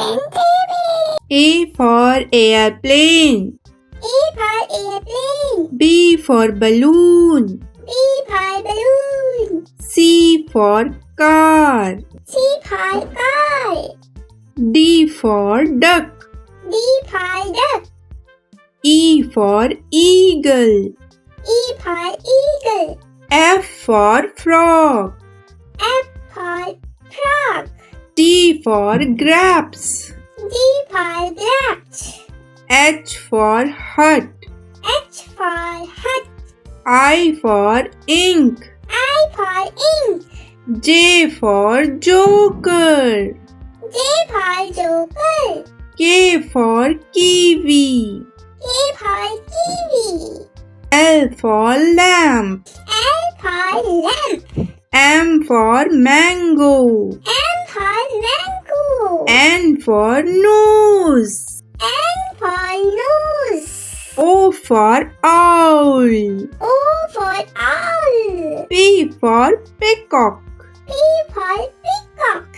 ToonTV. A for airplane. A for airplane. B for balloon. B for balloon. C for car. C for car. D for duck. D for duck. E for eagle. E for eagle. F for frog. F for frog. T for grapes. D for grapes. H for hut. H for hut. I for ink. I for ink. J for joker. J for joker. K for kiwi. K for kiwi. L for lamp. L for lamp. M for mango. M for mango. N for nose. N for nose. O for owl. O for owl. P for peacock. P for peacock.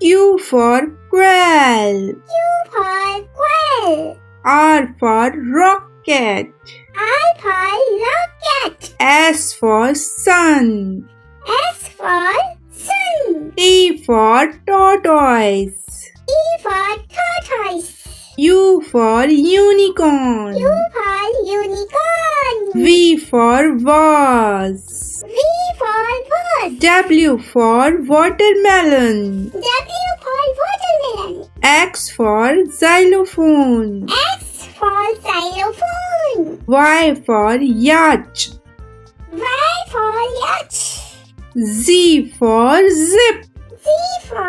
Q for quail. Q for quail. R for rocket. R for rocket. S for sun. S for sun. T for tortoise. T for tortoise. U for unicorn. U for unicorn. V for vase. V for vase. W for watermelon. W for watermelon. X for xylophone. X for xylophone. Y for yacht. Y for yacht. Z for zip. Z for